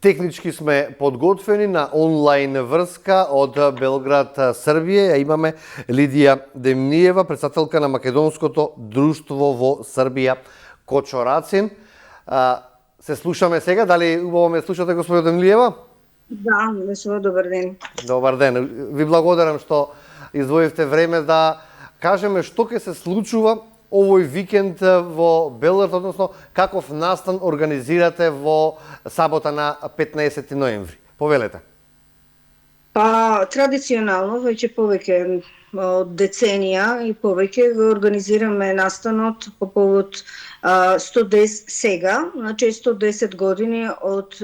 Технички сме подготвени на онлайн врска од Белград, Србија. Имаме Лидија Демниева, председателка на Македонското друштво во Србија Кочорацин. Се слушаме сега, дали убаво ме слушате, господино Демниева? Да, добар ден. Добар ден. Ви благодарам што издвоивте време да кажеме што ќе се случува овој викенд во Белград, односно каков настан организирате во сабота на 15 ноември. Повелете. Па, традиционално, веќе повеќе од деценија и повеќе го организираме настанот по повод 110 сега, значи 110 години од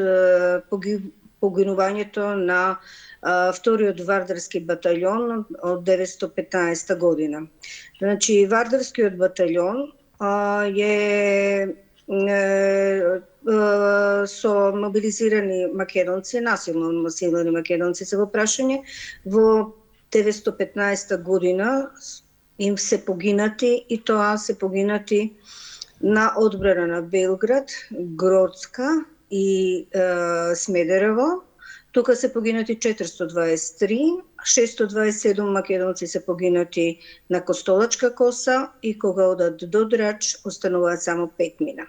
погинувањето на вториот вардарски батальон од 915 година. Значи, вардарскиот батальон е со мобилизирани македонци, насилно мобилизирани македонци се во прашање, во 915 година им се погинати, и тоа се погинати на одбрана на Белград, Гроцка и Смедерево. Тука се погинати 423, 627 македонци се погинати на Костолачка коса и кога одат до Драч остануваат само 5 мина.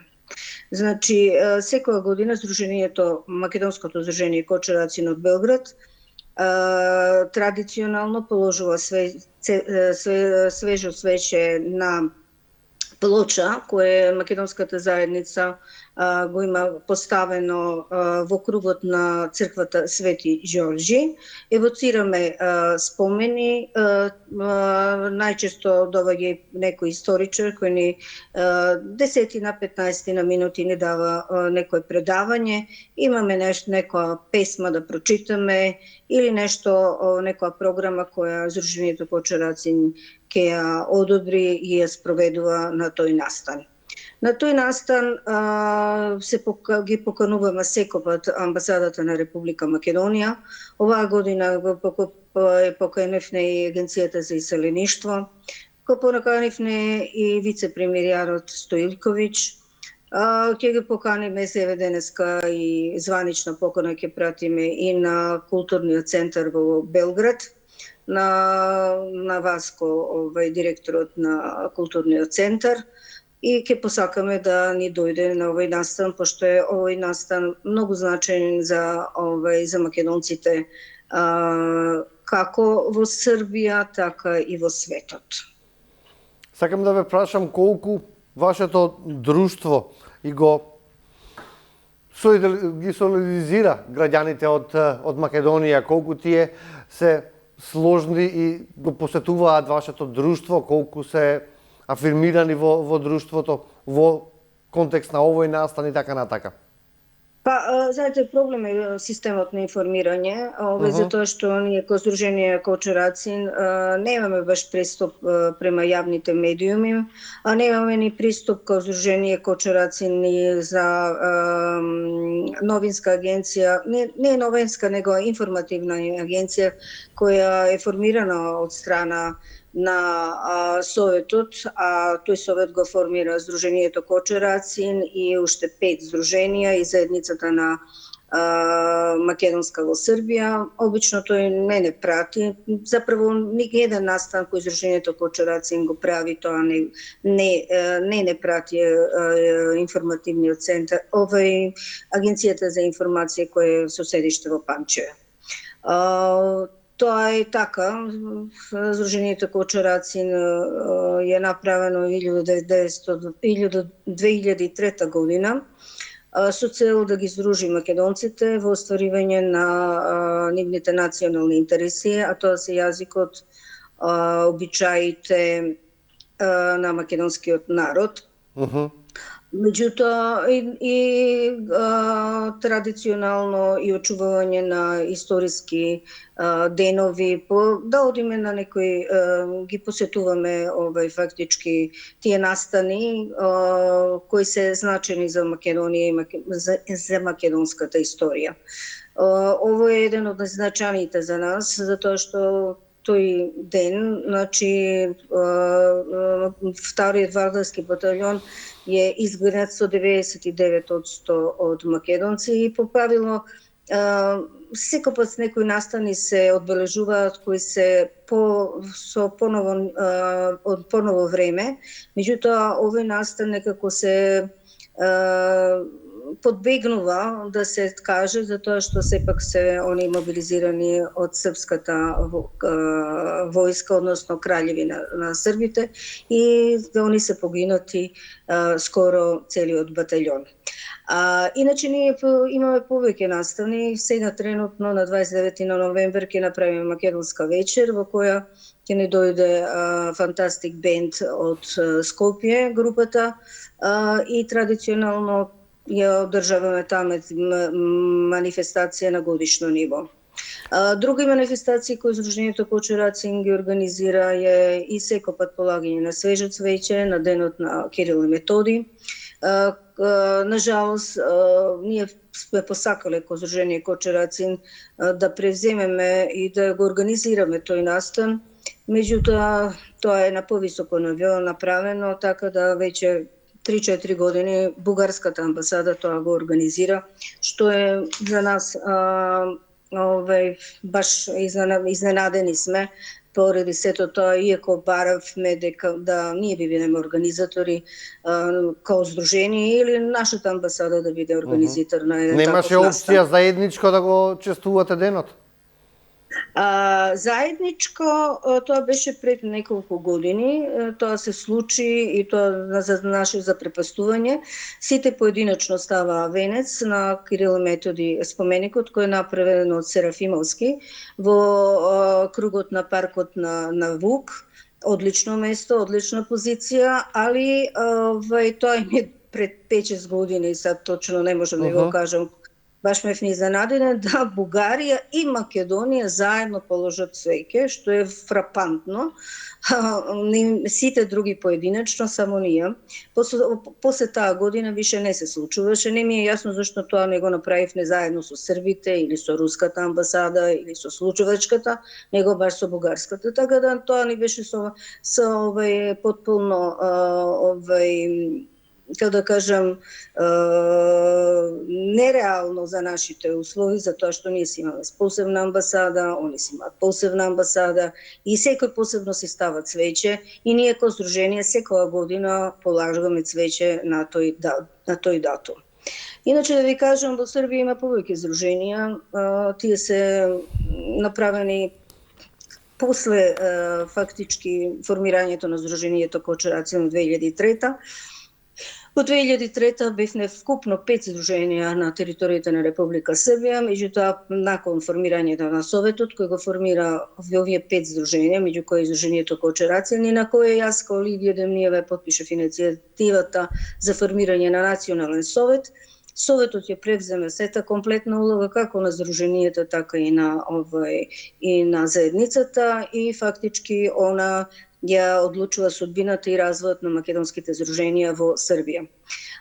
Значи, секоја година Сдруженијето, Македонското здружение Кочорацин од Белград традиционално положува свежо свече на плоча која македонската заедница го има поставено во кругот на црквата Свети Ѓорѓи. Евоцираме спомени, најчесто доаѓа некој историчар кој ни 10-15 минути ни дава некој предавање, имаме некоја песма да прочитаме или нешто, некоја програма која Сдруженијето Кочорацин ќе ја одобри и ја спроведува на тој настан. На тој настан ги покануваме секогаш амбасадата на Република Македонија. Оваа година е поканивме и Агенцијата за иселеништво, поканивме и вице-премиерот Стоилковиќ. Ќе ги поканиме себе денеска и званична покана ќе пратиме и на културниот центар во Белград, на Васко, директорот на културниот центар, и ќе посакаме да ни дојде на овој настан, пошто е овој настан многу значаен за македонците, како во Србија, така и во светот. Сакам да ве прашам колку вашето друштво и ги солидизира граѓаните од Македонија, колку тие се сложни и го посетуваат вашето друштво, колку се афирмирани во друштвото во контекст на овој настан и така натака? Па, знаете, проблем е системот на информирање, затоа што ние како Сдружение Кочорацин немаме баш приступ према јавните медиуми, а немаме ни приступ како Сдружение Кочорацин и за новинска агенција, не е новинска, него информативна агенција која е формирана од страна на Советот, а тој Совет го формира Сдруженијето Кочорацин и уште 5 здруженија и заедницата на Македонска во Србија. Обично тој не прати. Запрво, никој еден настан кој Сдруженијето Кочорацин го прави, тоа не прати информативниот центар, Агенцијата за информација која е со седиште во Панчеве. Тоа е така. Сдруженијето Кочорацин е направено 2003 година со цел да ги здружи македонците во остваривање на нивните национални интереси, а тоа се јазикот, обичаите на македонскиот народ. Меѓутоа и традиционално и очувување на историски денови, да одиме на некои, ги посетуваме фактички тие настани кои се значени за Македонија и за македонската историја. Ово е еден од најзначајните за нас, затоа што тој ден, значи вториот вардарски батальон е изграден со 99% од македонци и по правило секогаш некои настани се одбележуваат кои се со поново време, меѓутоа овој настан некако се подбегнува да се каже за тоа што сепак се они мобилизирани од српската војска, односно краљевина на србите, и да они се погинати скоро целиот батальон. Иначе ние имаме повеќе настани. Сега тренутно на 29 на новември ќе направиме македонска вечер во која ќе ни дојде Фантастик бенд од Скопје групата и традиционално ја одржаваме таме манифестација на годишно ниво. Други манифестации кои Сдруженијето Кочо Рацин ги организира е и секој пат полагање на свежо цвеќе на денот на Кирил и Методи. На жалост, ние сме посакале ко Сдружение Кочо Рацин да превземеме и да го организираме тој настан, меѓутоа тоа е на повисоко ниво направено, така да веќе 3-4 години бугарската амбасада тоа го организира, што е за нас баш изненадени сме поради сето тоа, иако баравме дека да ние би бидеме организатори као здружение или нашата амбасада да биде организатор на еден таков настан. Немаше опција заедничко да го чествувате денот? Заедничко тоа беше пред неколку години, тоа се случи и тоа за наше запрепастување. Сите поединечно ставаа венец на Кирил и Методи споменикот кој е направен од Серафимовски во кругот на паркот на Вук. Одлично место, одлична позиција, али тоа е пред 5-6 години, sad точно не можам да го кажам. Баш ме изненадена да Бугарија и Македонија заедно положат цвеќе, што е фрапантно. Сите други поединечно, само ние. После таа година више не се случуваше. Не ми е јасно зашто тоа не го направивме заедно со србите или со руската амбасада или со случувачката, него баш со бугарската. Така да тоа ни беше со потполно како да кажам, нереално за нашите услови, затоа што ние си имаме посебна амбасада, они си имаат посебна амбасада и секој посебно си става цвеќе и ние како здружение секоја година полагаме цвеќе на тој датум. Иначе да ви кажам, во Србија има повеќе здруженија, тие се направени после фактички формирањето на Сдруженијето Кочо Рацин во 2003. Во 2003 бевме вкупно 5 здруженија на територијата на Република Србија, меѓутоа након формирањето на Советот, кој го формира овие 5 здруженија, меѓу кои Сдруженијето Кочо Рацин, и на кој јас као Лидија Демниева подпишав иницијативата за формирање на Национален совет. Советот ја превземе сета комплетна улога како на здруженијата, така и на заедницата и фактички она ја одлучува судбината и развојот на македонските здруженија во Србија.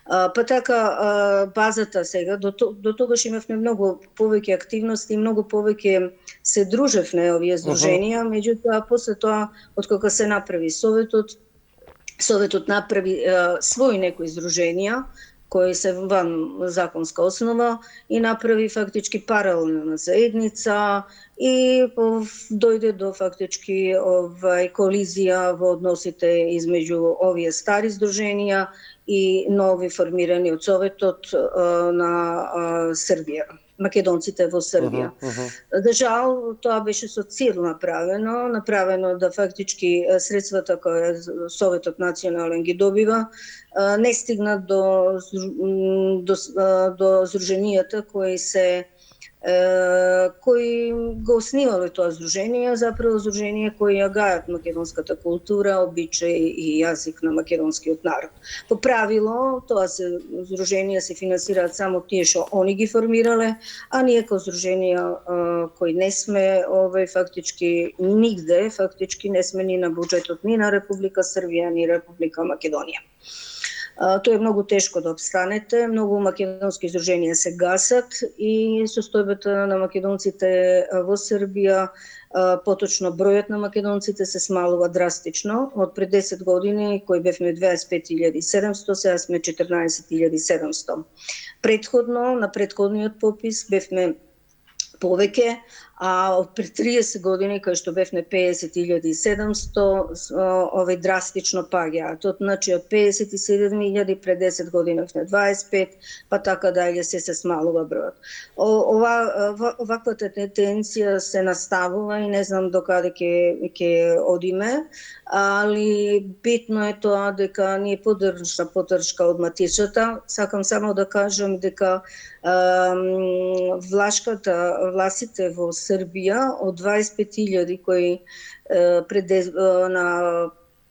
Па така, базата сега, до тогаш имавме многу повеќе активности, многу повеќе се дружевме овие здруженија, меѓутоа после тоа, откога се направи Советот направи своји некои здруженија, кои се ван законска основа и направи фактички паралелна заедница и дојде до фактички колизија во односите измеѓу овие стари здруженија и нови формирани од Советот на Србија, македонците во Србија. За жал, тоа беше со цел направено да фактички средствата кои Советот национален ги добива не стигнат до здруженијата кои го основале тоа здружение, заправо здружение кои ја гајат македонската култура, обичаи и јазик на македонскиот народ. По правило, тоа здруженија се финансираат само тие што они ги формирале, а ние како здруженија кои не сме фактички нигде, фактички не сме ни на буџетот ни на Република Србија, ни Република Македонија. Тоа е многу тешко да обстанете, многу македонски издруженија се гасат и состојбата на македонците во Србија, поточно бројот на македонците се смалува драстично. Од пред 10 години кои бевме 25.700, сега сме 14.700. Предходно, на предходниот попис бевме повеќе, а од пред 30 години, кај што бевме 50.700, овој драстично паѓа. Тоа значи од 57.000 пред 10 години бевме 25, па така дале се смалува бројот. Оваквата тенденција се наставува и не знам докаде ќе одиме, али битно е тоа дека ние поддржна поддршка од матичата. Сакам само да кажам дека властите во Србија од 25.000 кои на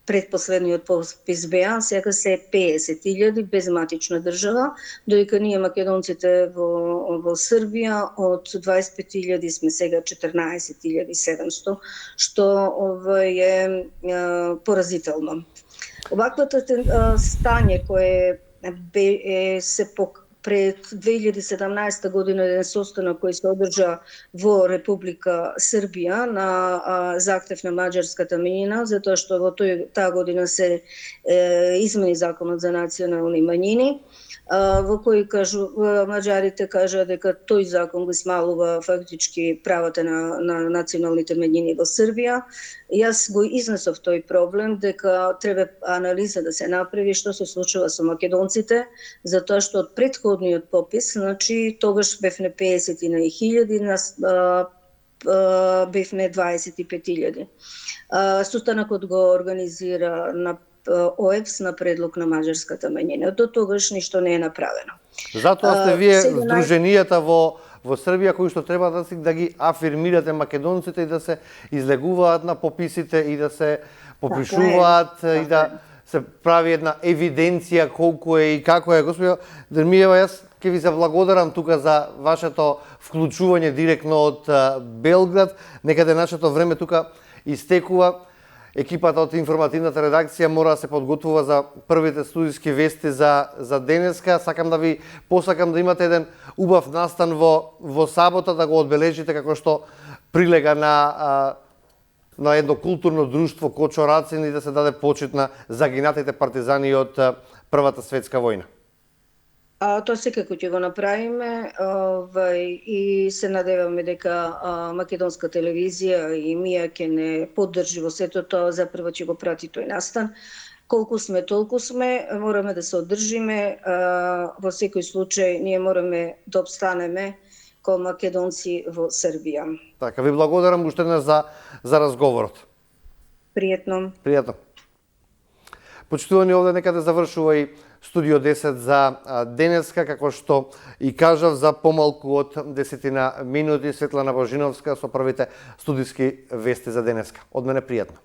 предпоследниот попис беа, сега се 50.000 без матична држава, додека ние македонците во Србија од 25.000 сме сега 14.700, што е поразително. Оваквото стање кое се пред 2017 година еден состанок кој се одржа во Република Србија на захтев на маđарската мањина, затоа што во таа година се измени законот за национални мањини, во кој маđарите кажа дека тој закон го смалува фактички правата на националните мањини во Србија. Јас го изнесов тој проблем дека треба анализа да се направи што се случува со македонците, затоа што од предходниот попис, значи тогаш бевме 50.000, бевме 25.000. Состанокот го организира на ОЕПС на предлог на маđарската мањина. До тогаш ништо не е направено. Затоа сте вие здруженијата во Србија кои што треба да ги афирмирате македонците и да се излегуваат на пописите и да се попишуваат и да се прави една евиденција колку е и како е. Господио Дермиева, јас ќе ви заблагодарам тука за вашето вклучување директно од Белград. Некаде нашето време тука истекува. Екипата од информативната редакција мора да се подготвува за првите студиски вести за денеска. Сакам да ви посакам да имате еден убав настан во сабота, да го одбележите како што прилега на едно културно друштво Кочорацин и да се даде почит на загинатите партизани од Првата светска војна. Тоа секако ќе го направиме и се надеваме дека македонска телевизија и МИА ќе не поддржи во сето тоа, запрво ќе го прати тој настан. Колку сме, толку сме, мораме да се одржиме, во секој случај ние мораме да обстанеме ко македонци во Србија. Така, ви благодарам уште еднаш за разговорот. Пријатно. Пријатно. Почитувани, овде некаде завршува и Студио 10 за денеска, како што и кажав, за помалку од 10 минути Светлана Божиновска со првите студиски вести за денеска. Од мене пријатно.